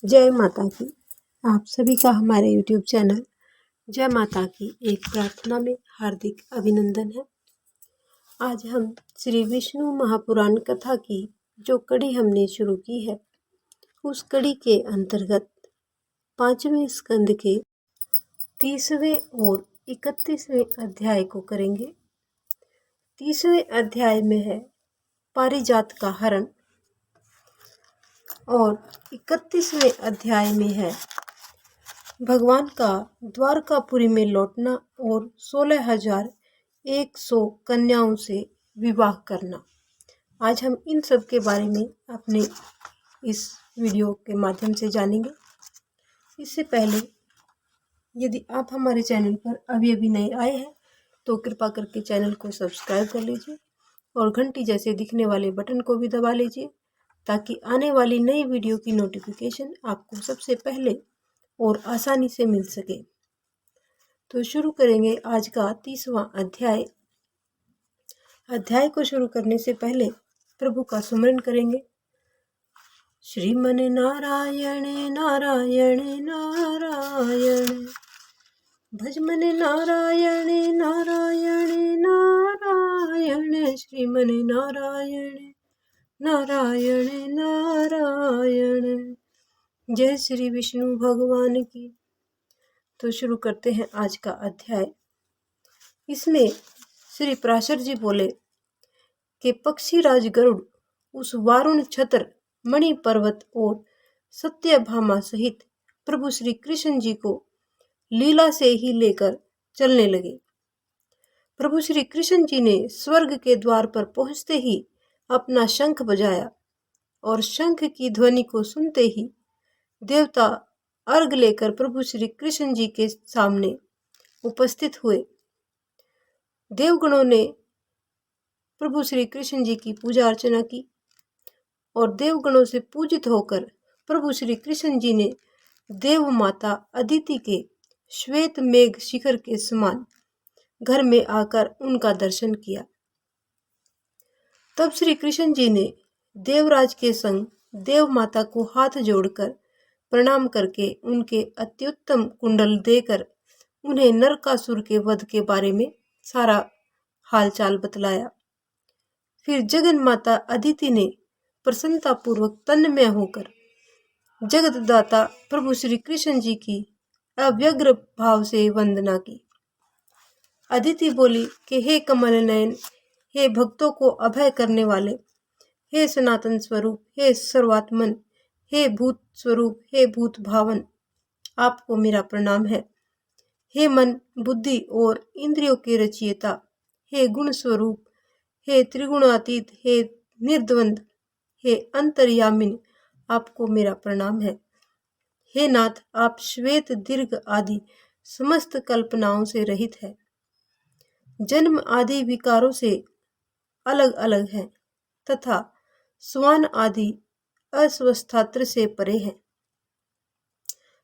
जय माता की। आप सभी का हमारे YouTube चैनल जय माता की एक प्रार्थना में हार्दिक अभिनंदन है। आज हम श्री विष्णु महापुराण कथा की जो कड़ी हमने शुरू की है, उस कड़ी के अंतर्गत 5वें स्कंद के 30वें और 31वें अध्याय को करेंगे। 30वें अध्याय में है पारिजात का हरण और 31वें अध्याय में है भगवान का द्वारकापुरी में लौटना और 16,100 कन्याओं से विवाह करना। आज हम इन सब के बारे में अपने इस वीडियो के माध्यम से जानेंगे। इससे पहले यदि आप हमारे चैनल पर अभी नए आए हैं तो कृपा करके चैनल को सब्सक्राइब कर लीजिए और घंटी जैसे दिखने वाले बटन को भी दबा लीजिए ताकि आने वाली नई वीडियो की नोटिफिकेशन आपको सबसे पहले और आसानी से मिल सके। तो शुरू करेंगे आज का 30वां अध्याय। अध्याय को शुरू करने से पहले प्रभु का सुमरन करेंगे। श्रीमन नारायण नारायण नारायण, भजमन नारायण नारायण नारायण, श्रीमन नारायण नारायण नारायण। जय श्री विष्णु भगवान की। तो शुरू करते हैं आज का अध्याय। इसमें श्री पराशर जी बोले कि पक्षीराज गरुड़ उस वारुण छत्र मणि पर्वत और सत्यभामा सहित प्रभु श्री कृष्ण जी को लीला से ही लेकर चलने लगे। प्रभु श्री कृष्ण जी ने स्वर्ग के द्वार पर पहुंचते ही अपना शंख बजाया और शंख की ध्वनि को सुनते ही देवता अर्घ लेकर प्रभु श्री कृष्ण जी के सामने उपस्थित हुए। देवगणों ने प्रभु श्री कृष्ण जी की पूजा अर्चना की और देवगणों से पूजित होकर प्रभु श्री कृष्ण जी ने देव माता अदिति के श्वेत मेघ शिखर के समान घर में आकर उनका दर्शन किया। तब श्री कृष्ण जी ने देवराज के संग देव माता को हाथ जोड़कर प्रणाम करके उनके अत्युत्तम कुंडल देकर उन्हें नरकासुर के वध के बारे में सारा हालचाल बतलाया। फिर जगन माता अदिति ने प्रसन्नता पूर्वक तन्मय होकर जगतदाता प्रभु श्री कृष्ण जी की अव्यग्र भाव से वंदना की। अदिति बोली कि हे कमल नयन, हे भक्तों को अभय करने वाले, हे सनातन स्वरूप, हे सर्वात्मन, हे भूत स्वरूप, हे भूत भावन, आपको मेरा प्रणाम है। हे मन बुद्धि और इंद्रियों के रचयिता, हे गुण स्वरूप, हे त्रिगुणातीत, हे निर्द्वंद, हे अंतर्यामिन, आपको मेरा प्रणाम है। हे नाथ, आप श्वेत दीर्घ आदि समस्त कल्पनाओं से रहित है, जन्म आदि विकारों से अलग अलग हैं तथा स्वान आदि अस्वस्थात्र से परे हैं,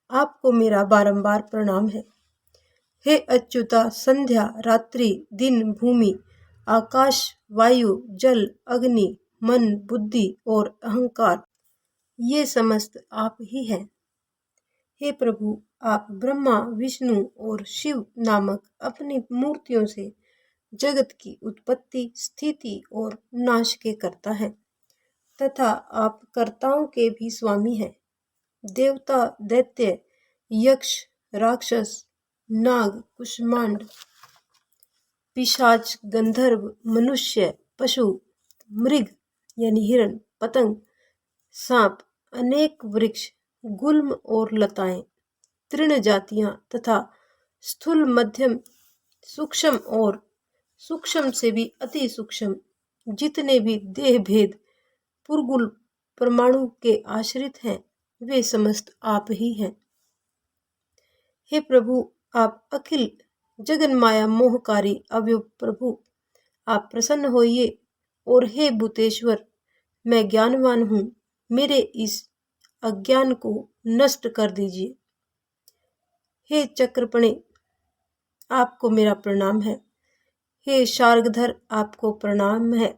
आपको मेरा बारंबार प्रणाम है। हे अच्युता, संध्या रात्रि दिन भूमि आकाश वायु जल अग्नि मन बुद्धि और अहंकार ये समस्त आप ही हैं। हे प्रभु, आप ब्रह्मा विष्णु और शिव नामक अपनी मूर्तियों से जगत की उत्पत्ति स्थिति और नाश के कर्ता हैं तथा आप कर्ताओं के भी स्वामी हैं। देवता दैत्य यक्ष राक्षस नाग कुष्मांड पिशाच गंधर्व मनुष्य पशु मृग यानी हिरण पतंग सांप अनेक वृक्ष गुल्म और लताएं तृण जातियां तथा स्थूल मध्यम सूक्ष्म और सूक्ष्म से भी अति सूक्ष्म जितने भी देह भेद पुरगुल परमाणु के आश्रित हैं वे समस्त आप ही हैं। हे प्रभु, आप अखिल जगन माया मोहकारी अव्यय प्रभु, आप प्रसन्न होइए और हे भूतेश्वर, मैं ज्ञानवान हूँ, मेरे इस अज्ञान को नष्ट कर दीजिए। हे चक्रपणे, आपको मेरा प्रणाम है। हे शार्गधर, आपको प्रणाम है।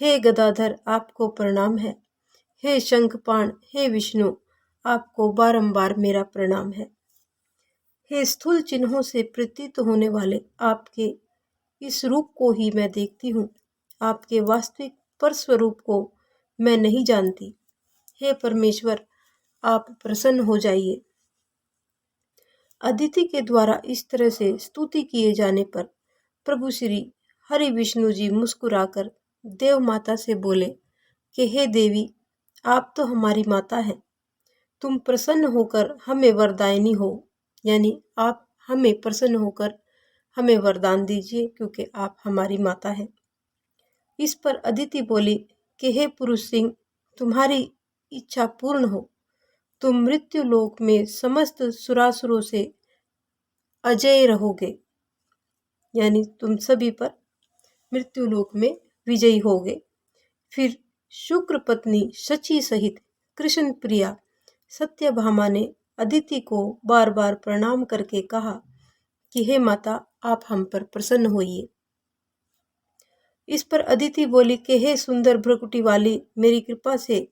हे गदाधर, आपको प्रणाम है। हे शंखपाण, हे विष्णु, आपको बारंबार मेरा प्रणाम है। हे स्थूल चिन्हों से प्रतीत होने वाले आपके इस रूप को ही मैं देखती हूँ, आपके वास्तविक परस्वरूप को मैं नहीं जानती। हे परमेश्वर, आप प्रसन्न हो जाइए। अदिति के द्वारा इस तरह से स्तुति किए जाने पर प्रभु श्री हरि विष्णु जी मुस्कुराकर देव माता से बोले कि हे देवी, आप तो हमारी माता हैं। तुम प्रसन्न होकर हमें वरदायिनी हो, यानी आप हमें प्रसन्न होकर हमें वरदान दीजिए क्योंकि आप हमारी माता हैं। इस पर अदिति बोली कि हे पुरुष सिंह, तुम्हारी इच्छा पूर्ण हो। तुम मृत्यु लोक में समस्त सुरासुरों से अजय रहोगे, यानी तुम सभी पर मृत्यु लोक में विजयी होगे। फिर शुक्र पत्नी शची सहित कृष्ण प्रिया सत्यभामा ने अदिति को बार बार प्रणाम करके कहा कि हे माता, आप हम पर प्रसन्न होइए। इस पर अदिति बोली कि हे सुंदर भ्रुकुटी वाली, मेरी कृपा से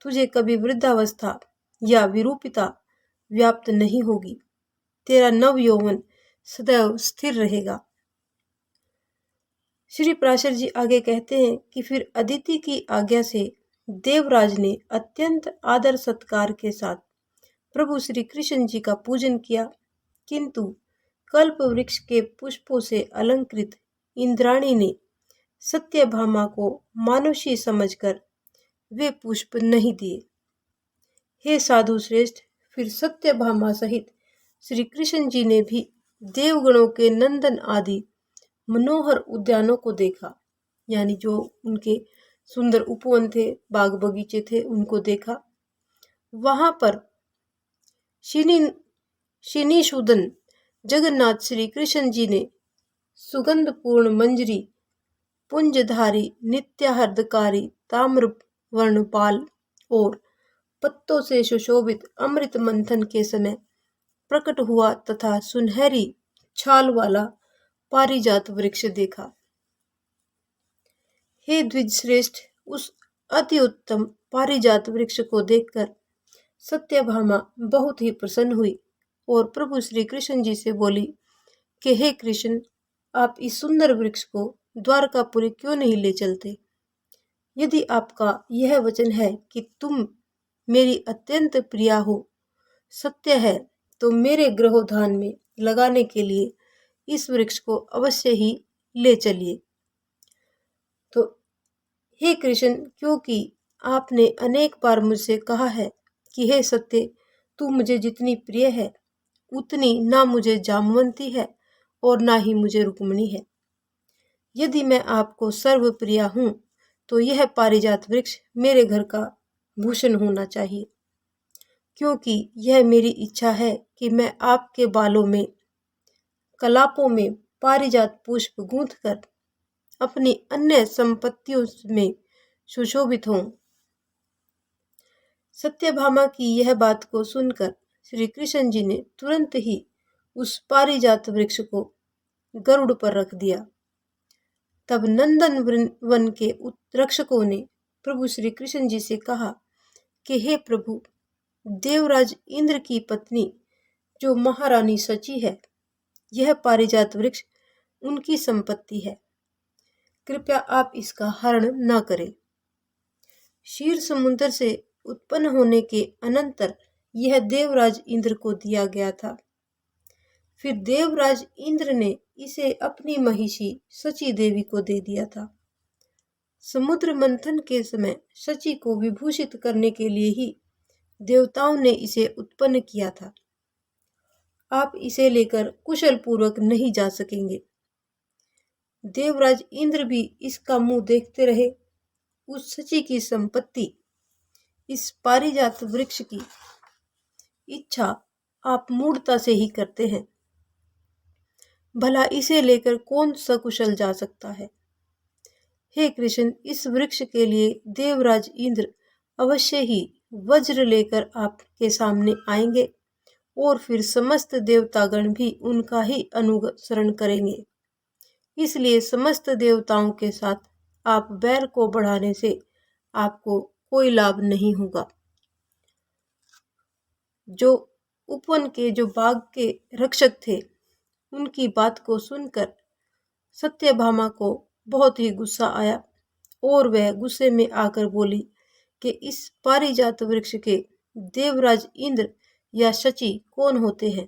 तुझे कभी वृद्धावस्था या विरूपिता व्याप्त नहीं होगी। तेरा नव यौवन सदैव स्थिर रहेगा। श्री पराशर जी आगे कहते हैं कि फिर अदिति की आज्ञा से देवराज ने अत्यंत आदर सत्कार के साथ प्रभु श्री कृष्ण जी का पूजन किया, किंतु कल्प वृक्ष के पुष्पों से अलंकृत इंद्राणी ने सत्यभामा को मानुषी समझकर वे पुष्प नहीं दिए। हे साधु श्रेष्ठ, फिर सत्यभामा सहित श्री कृष्ण जी ने भी देवगणों के नंदन आदि मनोहर उद्यानों को देखा, यानी जो उनके सुंदर उपवन थे, बाग बगीचे थे, उनको देखा। वहां पर शिनीशूदन जगन्नाथ श्री कृष्ण जी ने सुगंधपूर्ण मंजरी, पुंजधारी नित्याहर्दकारी ताम्र वर्णपाल और पत्तों से सुशोभित अमृत मंथन के समय प्रकट हुआ तथा सुनहरी छाल वाला पारिजात वृक्ष देखा। हे द्विज श्रेष्ठ, उस अति उत्तम पारिजात वृक्ष को देखकर सत्यभामा बहुत ही प्रसन्न हुई और प्रभु श्री कृष्ण जी से बोली कि हे कृष्ण, आप इस सुंदर वृक्ष को द्वारकापुरी क्यों नहीं ले चलते? यदि आपका यह वचन है कि तुम मेरी अत्यंत प्रिया हो, सत्य है, तो मेरे गृहोद्यान में लगाने के लिए इस वृक्ष को अवश्य ही ले चलिए। तो हे कृष्ण, क्योंकि आपने अनेक बार मुझसे कहा है कि हे सत्य, तू मुझे जितनी प्रिय है उतनी ना मुझे जामवंती है और ना ही मुझे रुक्मिणी है। यदि मैं आपको सर्वप्रिया हूँ तो यह पारिजात वृक्ष मेरे घर का भूषण होना चाहिए, क्योंकि यह मेरी इच्छा है कि मैं आपके बालों में कलापों में पारिजात पुष्प गूंथ कर अपनी अन्य संपत्तियों में सुशोभित हों। सत्यभामा की यह बात को सुनकर श्री कृष्ण जी ने तुरंत ही उस पारिजात वृक्ष को गरुड़ पर रख दिया। तब नंदन वन के रक्षकों ने प्रभु श्री कृष्ण जी से कहा कि हे प्रभु, देवराज इंद्र की पत्नी जो महारानी शची है, यह पारिजात वृक्ष उनकी संपत्ति है, कृपया आप इसका हरण न करें। क्षीर समुद्र से उत्पन्न होने के अनंतर यह देवराज इंद्र को दिया गया था। फिर देवराज इंद्र ने इसे अपनी महिषी शची देवी को दे दिया था। समुद्र मंथन के समय शची को विभूषित करने के लिए ही देवताओं ने इसे उत्पन्न किया था। आप इसे लेकर कुशल पूर्वक नहीं जा सकेंगे। देवराज इंद्र भी इसका मुंह देखते रहे। उस शची की संपत्ति, इस पारिजात वृक्ष की इच्छा आप मूढ़ता से ही करते हैं। भला इसे लेकर कौन सकुशल जा सकता है? हे कृष्ण, इस वृक्ष के लिए देवराज इंद्र अवश्य ही वज्र लेकर आपके सामने आएंगे और फिर समस्त देवतागण भी उनका ही अनुसरण करेंगे। इसलिए समस्त देवताओं के साथ आप बैर को बढ़ाने से आपको कोई लाभ नहीं होगा। जो उपवन के जो बाग के रक्षक थे, उनकी बात को सुनकर सत्यभामा को बहुत ही गुस्सा आया और वह गुस्से में आकर बोली कि इस पारिजात वृक्ष के देवराज इंद्र या शची कौन होते हैं।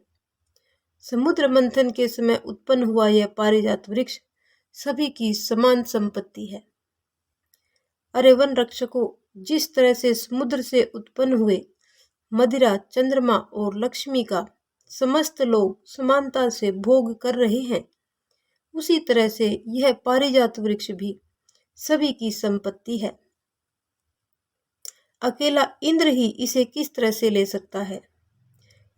समुद्र मंथन के समय उत्पन्न हुआ यह पारिजात वृक्ष सभी की समान संपत्ति है। अरे वन रक्षकों, जिस तरह से समुद्र से उत्पन्न हुए मदिरा, चंद्रमा और लक्ष्मी का समस्त लोग समानता से भोग कर रहे हैं, उसी तरह से यह पारिजात वृक्ष भी सभी की संपत्ति है। अकेला इंद्र ही इसे किस तरह से ले सकता है।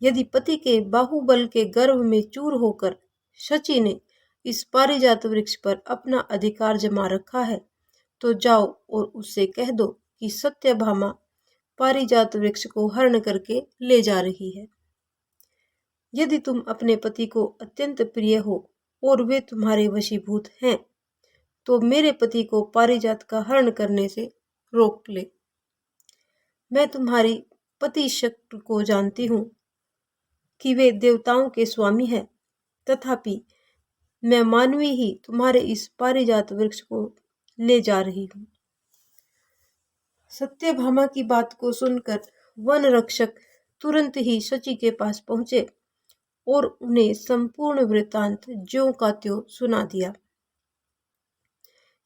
यदि पति के बाहुबल के गर्व में चूर होकर शची ने इस पारिजात वृक्ष पर अपना अधिकार जमा रखा है, तो जाओ और उससे कह दो कि सत्यभामा पारिजात वृक्ष को हरण करके ले जा रही है। यदि तुम अपने पति को अत्यंत प्रिय हो और वे तुम्हारे वशीभूत हैं, तो मेरे पति को पारिजात का हरण करने से रोक ले। मैं तुम्हारी पति शक्ति को जानती हूँ कि वे देवताओं के स्वामी हैं, तथापि मैं मानवी ही तुम्हारे इस पारिजात वृक्ष को ले जा रही हूँ। सत्यभामा की बात को सुनकर वन रक्षक तुरंत ही शची के पास पहुंचे और उन्हें संपूर्ण वृत्तांत ज्यों का त्यों सुना दिया।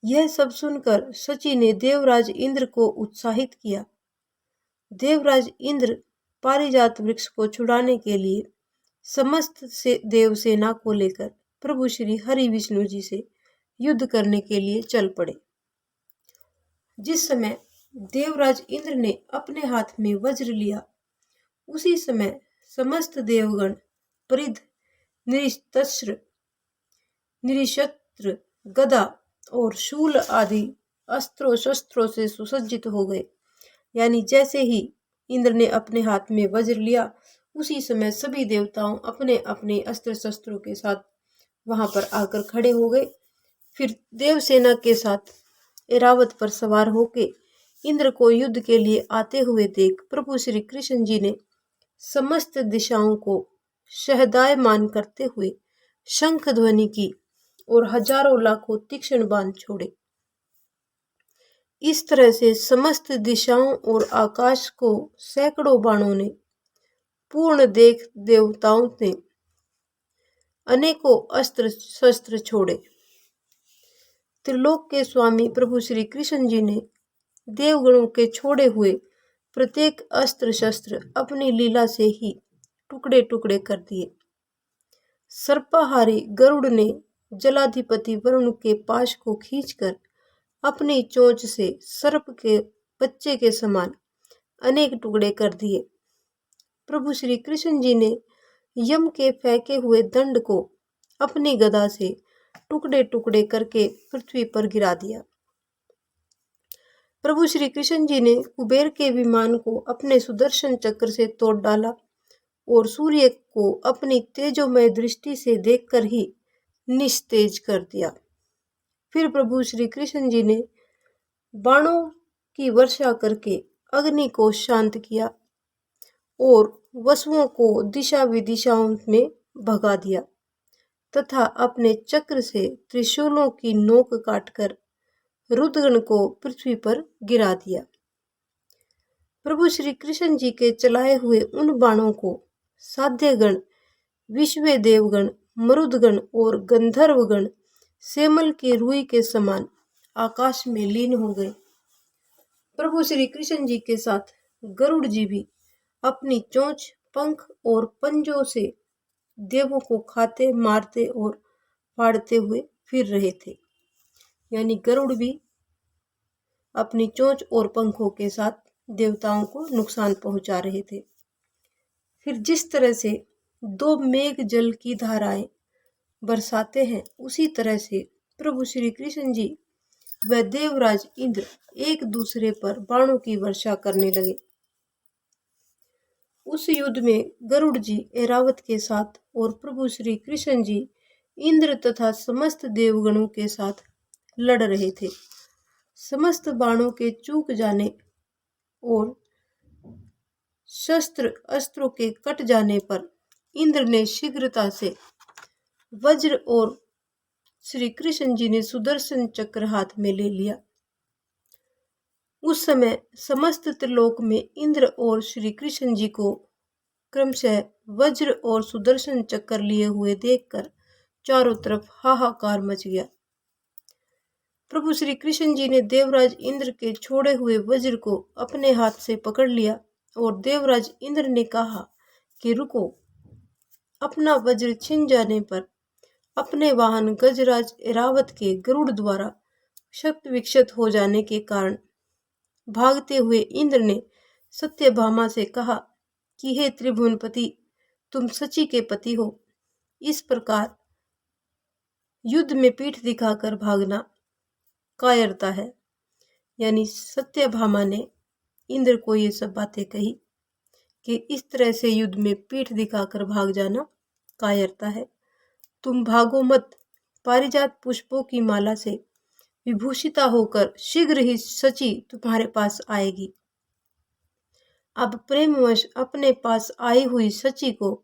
यह सब सुनकर शची ने देवराज इंद्र को उत्साहित किया। देवराज इंद्र पारिजात वृक्ष को छुड़ाने के लिए समस्त से देव सेना को लेकर प्रभु श्री हरि विष्णु जी से युद्ध करने के लिए चल पड़े। जिस समय देवराज इंद्र ने अपने हाथ में वज्र लिया, उसी समय समस्त देवगण परिध, निरितस्त्र, निरिशस्त्र, गदा और शूल आदि अस्त्रों शस्त्रों से सुसज्जित हो गए। यानी जैसे ही इंद्र ने अपने हाथ में वज्र लिया, उसी समय सभी देवताओं अपने अपने अस्त्र शस्त्रों के साथ वहां पर आकर खड़े हो गए। फिर देवसेना के साथ ऐरावत पर सवार होके इंद्र को युद्ध के लिए आते हुए देख प्रभु श्री कृष्ण जी ने समस्त दिशाओं को शहदायमान करते हुए शंख ध्वनि की और हजारों लाखों तीक्ष्ण बाण छोड़े। इस तरह से समस्त दिशाओं और आकाश को सैकड़ों बाणों ने पूर्ण देख देवताओं ने अनेकों अस्त्र शस्त्र छोड़े। त्रिलोक के स्वामी प्रभु श्री कृष्ण जी ने देवगणों के छोड़े हुए प्रत्येक अस्त्र शस्त्र अपनी लीला से ही टुकड़े टुकड़े कर दिए। सर्पाहारी गरुड़ ने जलाधिपति वरुण के पाश को खींचकर अपनी चोंच से सर्प के बच्चे के समान अनेक टुकड़े कर दिए। प्रभु श्री कृष्ण जी ने यम के फेंके हुए दंड को अपनी गदा से टुकड़े टुकड़े करके पृथ्वी पर गिरा दिया। प्रभु श्री कृष्ण जी ने कुबेर के विमान को अपने सुदर्शन चक्र से तोड़ डाला और सूर्य को अपनी तेजोमय दृष्टि से देखकर ही निस्तेज कर दिया। फिर प्रभु श्री कृष्ण जी ने बाणों की वर्षा करके अग्नि को शांत किया और वसुओं को दिशा विदिशाओं में भगा दिया तथा अपने चक्र से त्रिशूलों की नोक काटकर रुद्रगण को पृथ्वी पर गिरा दिया। प्रभु श्री कृष्ण जी के चलाए हुए उन बाणों को साध्यगण, विश्व देवगण, मरुदगण और गंधर्वगण सेमल की रुई के समान आकाश में लीन हो गए। प्रभु श्री कृष्ण जी के साथ गरुड़ जी भी अपनी चोंच, पंख और पंजों से देवों को खाते, मारते और फाड़ते हुए फिर रहे थे। यानी गरुड़ भी अपनी चोंच और पंखों के साथ देवताओं को नुकसान पहुंचा रहे थे। फिर जिस तरह से दो मेघ जल की धाराएं बरसाते हैं, उसी तरह से प्रभु श्री कृष्ण जी व देवराज इंद्र एक दूसरे पर बाणों की वर्षा करने लगे। उस युद्ध में गरुड़ जी ऐरावत के साथ और प्रभु श्री कृष्ण जी इंद्र तथा समस्त देवगणों के साथ लड़ रहे थे। समस्त बाणों के चूक जाने और शस्त्र अस्त्रों के कट जाने पर इंद्र ने शीघ्रता से वज्र और श्री कृष्ण जी ने सुदर्शन चक्र हाथ में ले लिया। उस समय समस्त त्रिलोक में इंद्र और श्री कृष्ण जी को क्रमशः वज्र और सुदर्शन चक्र लिए हुए देखकर चारों तरफ हाहाकार मच गया। प्रभु श्री कृष्ण जी ने देवराज इंद्र के छोड़े हुए वज्र को अपने हाथ से पकड़ लिया और देवराज इंद्र ने कहा कि रुको। अपना वज्र छिन जाने पर अपने वाहन गजराज ऐरावत के गरुड़ द्वारा क्षत विक्षत हो जाने के कारण भागते हुए इंद्र ने सत्यभामा से कहा कि हे त्रिभुवनपति, तुम सची के पति हो। इस प्रकार युद्ध में पीठ दिखाकर भागना कायरता है। यानी सत्यभामा ने इंद्र को ये सब बातें कही कि इस तरह से युद्ध में पीठ दिखाकर भाग जाना कायरता है। तुम भागो मत। पारिजात पुष्पों की माला से विभूषिता होकर शीघ्र ही सची तुम्हारे पास आएगी। अब प्रेमवश अपने पास आई हुई सची को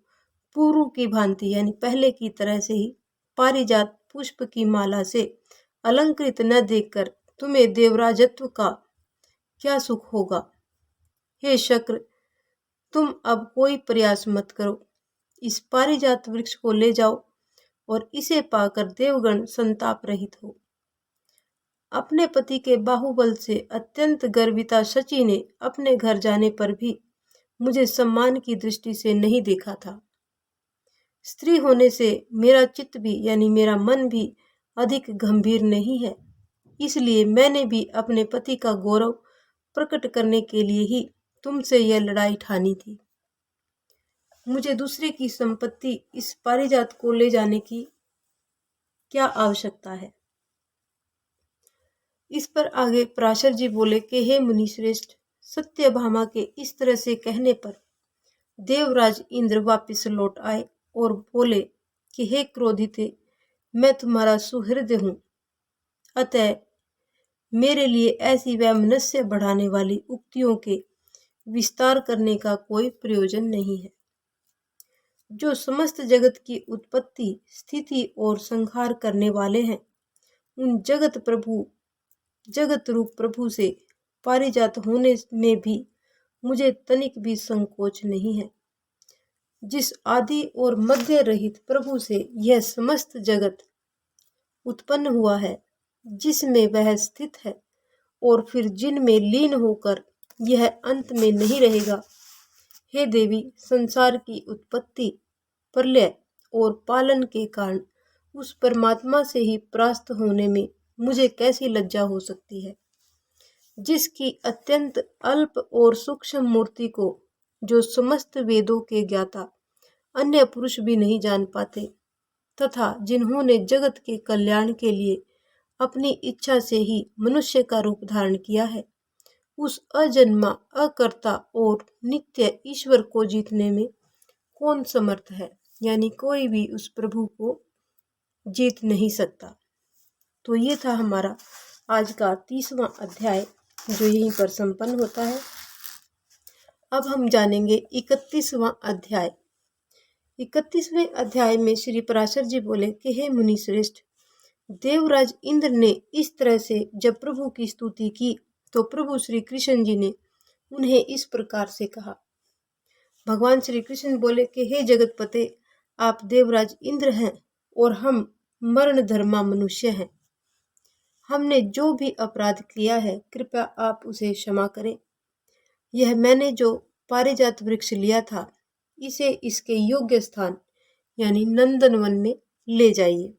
पूर्व की भांति यानी पहले की तरह से ही पारिजात पुष्प की माला से अलंकृत न देखकर तुम्हें देवराजत्व का क्या सुख होगा। हे शक्र, तुम अब कोई प्रयास मत करो। इस पारिजात वृक्ष को ले जाओ और इसे पाकर देवगण संताप रहित हो। अपने पति के बाहुबल से अत्यंत गर्विता शची ने अपने घर जाने पर भी मुझे सम्मान की दृष्टि से नहीं देखा था। स्त्री होने से मेरा चित्त भी यानी मेरा मन भी अधिक गंभीर नहीं है, इसलिए मैंने भी अपने पति का गौरव प्रकट करने के लिए ही तुमसे यह लड़ाई ठानी थी। मुझे दूसरे की संपत्ति इस पारिजात को ले जाने की क्या आवश्यकता है। इस पर आगे पराशर जी बोले कि हे मुनि श्रेष्ठ, सत्यभामा के इस तरह से कहने पर देवराज इंद्र वापस लौट आए और बोले कि हे क्रोधिते, मैं तुम्हारा सुहृद हूं, अतः मेरे लिए ऐसी वैमनस्य बढ़ाने वाली उक्तियों के विस्तार करने का कोई प्रयोजन नहीं है। जो समस्त जगत की उत्पत्ति, स्थिति और संहार करने वाले हैं, उन जगत रूप प्रभु से पारिजात होने में भी मुझे तनिक भी संकोच नहीं है। जिस आदि और मध्य रहित प्रभु से यह समस्त जगत उत्पन्न हुआ है, जिसमें वह स्थित है और फिर जिनमें लीन होकर यह अंत में नहीं रहेगा। हे देवी, संसार की उत्पत्ति, प्रलय और पालन के कारण उस परमात्मा से ही परास्त होने में मुझे कैसी लज्जा हो सकती है, जिसकी अत्यंत अल्प और सूक्ष्म मूर्ति को जो समस्त वेदों के ज्ञाता अन्य पुरुष भी नहीं जान पाते, तथा जिन्होंने जगत के कल्याण के लिए अपनी इच्छा से ही मनुष्य का रूप धारण किया है, उस अजन्मा, अकर्ता और नित्य ईश्वर को जीतने में कौन समर्थ है। यानी कोई भी उस प्रभु को जीत नहीं सकता। तो ये था हमारा आज का 30वां अध्याय, जो यहीं पर संपन्न होता है। अब हम जानेंगे 31वां अध्याय। 31वें अध्याय में श्री पराशर जी बोले कि हे मुनि श्रेष्ठ, देवराज इंद्र ने इस तरह से जब प्रभु की स्तुति की तो प्रभु श्री कृष्ण जी ने उन्हें इस प्रकार से कहा। भगवान श्री कृष्ण बोले कि हे जगतपते, आप देवराज इंद्र हैं और हम मरण धर्मा मनुष्य हैं। हमने जो भी अपराध किया है, कृपया आप उसे क्षमा करें। यह मैंने जो पारिजात वृक्ष लिया था, इसे इसके योग्य स्थान यानी नंदनवन में ले जाइए।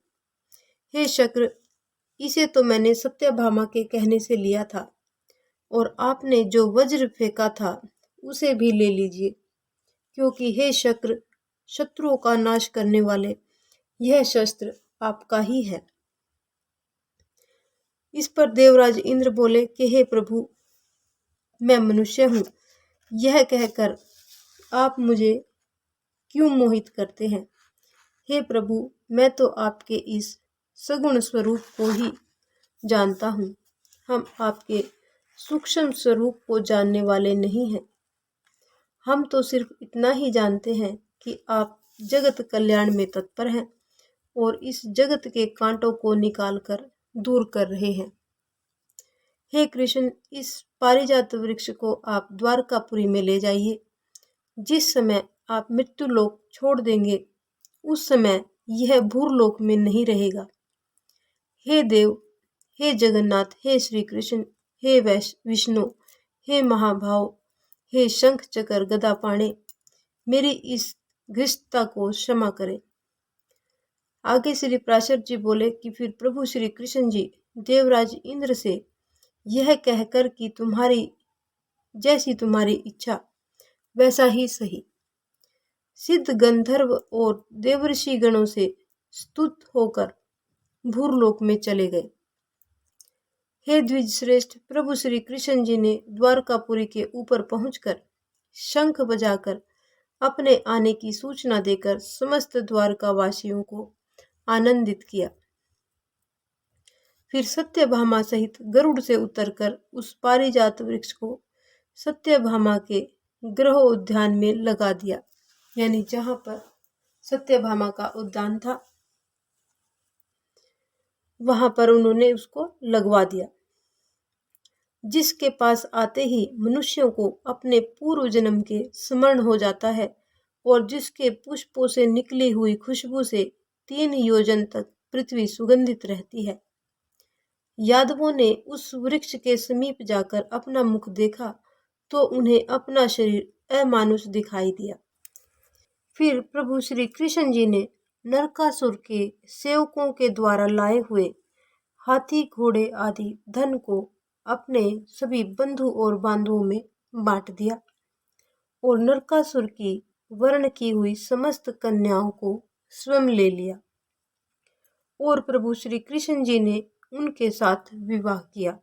हे शक्र, इसे तो मैंने सत्यभामा के कहने से लिया था, और आपने जो वज्र फेंका था उसे भी ले लीजिए, क्योंकि हे शक्र, शत्रुओं का नाश करने वाले यह शस्त्र आपका ही है। इस पर देवराज इंद्र बोले कि हे प्रभु, मैं मनुष्य हूँ, यह कहकर आप मुझे क्यों मोहित करते हैं। हे प्रभु, मैं तो आपके इस सगुण स्वरूप को ही जानता हूँ। हम आपके सूक्ष्म स्वरूप को जानने वाले नहीं हैं। हम तो सिर्फ इतना ही जानते हैं कि आप जगत कल्याण में तत्पर हैं और इस जगत के कांटों को निकालकर दूर कर रहे हैं। हे कृष्ण, इस पारिजात वृक्ष को आप द्वारकापुरी में ले जाइए। जिस समय आप मृत्यु लोक छोड़ देंगे उस समय यह भूरलोक में नहीं रहेगा। हे देव, हे जगन्नाथ, हे श्री कृष्ण, हे विष्णु, हे महाभाव, हे शंख चक्र गदा पाणे, मेरी इस घृष्टता को क्षमा करें। आगे श्री प्राशर जी बोले कि फिर प्रभु श्री कृष्ण जी देवराज इंद्र से यह कहकर कि तुम्हारी जैसी तुम्हारी इच्छा वैसा ही सही, सिद्ध गंधर्व और देवर्षि गणों से स्तुत होकर भूरलोक में चले गए। हे द्विज श्रेष्ठ, प्रभु श्री कृष्ण जी ने द्वारकापुरी के ऊपर पहुंचकर शंख बजाकर अपने आने की सूचना देकर समस्त द्वारकावासियों को आनंदित किया। फिर सत्यभामा सहित गरुड़ से उतरकर उस पारिजात वृक्ष को सत्यभामा के गृह उद्यान में लगा दिया, यानी जहां पर सत्यभामा का उद्यान था वहां पर उन्होंने उसको लगवा दिया, जिसके पास आते ही मनुष्यों को अपने पूर्व जन्म के स्मरण हो जाता है और जिसके पुष्पों से निकली हुई खुशबू से 3 योजन तक पृथ्वी सुगंधित रहती है। यादवों ने उस वृक्ष के समीप जाकर अपना मुख देखा तो उन्हें अपना शरीर अमानुष दिखाई दिया। फिर प्रभु श्री कृष्ण जी ने नरकासुर के सेवकों के द्वारा लाए हुए हाथी घोड़े आदि धन को अपने सभी बंधु और बांधुओं में बांट दिया और नरकासुर की वर्ण की हुई समस्त कन्याओं को स्वयं ले लिया और प्रभु श्री कृष्ण जी ने उनके साथ विवाह किया।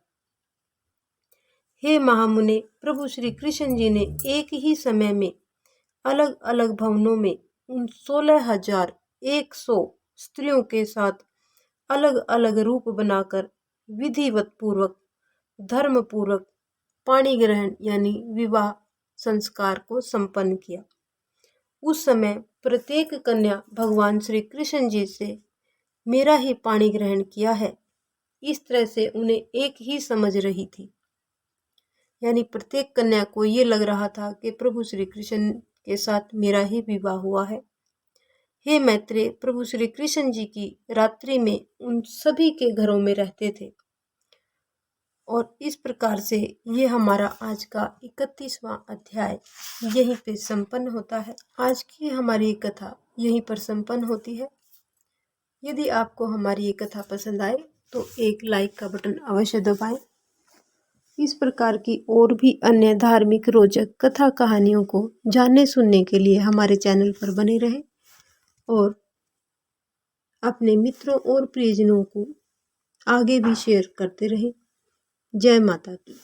हे महामुने, प्रभु श्री कृष्ण जी ने एक ही समय में अलग अलग भवनों में उन 16,100 स्त्रियों के साथ अलग अलग रूप बनाकर विधिवत पूर्वक धर्म पूर्वक पाणी ग्रहण यानी विवाह संस्कार को संपन्न किया। उस समय प्रत्येक कन्या भगवान श्री कृष्ण जी से मेरा ही पाणी ग्रहण किया है, इस तरह से उन्हें एक ही समझ रही थी, यानी प्रत्येक कन्या को ये लग रहा था कि प्रभु श्री कृष्ण के साथ मेरा ही विवाह हुआ है। हे मैत्रेय, प्रभु श्री कृष्ण जी की रात्रि में उन सभी के घरों में रहते थे। और इस प्रकार से ये हमारा आज का 31वां अध्याय यहीं पे संपन्न होता है। आज की हमारी कथा यहीं पर संपन्न होती है। यदि आपको हमारी ये कथा पसंद आए तो एक लाइक का बटन अवश्य दबाएं। इस प्रकार की और भी अन्य धार्मिक रोचक कथा कहानियों को जानने सुनने के लिए हमारे चैनल पर बने रहें और अपने मित्रों और प्रियजनों को आगे भी शेयर करते रहें। जय माता की।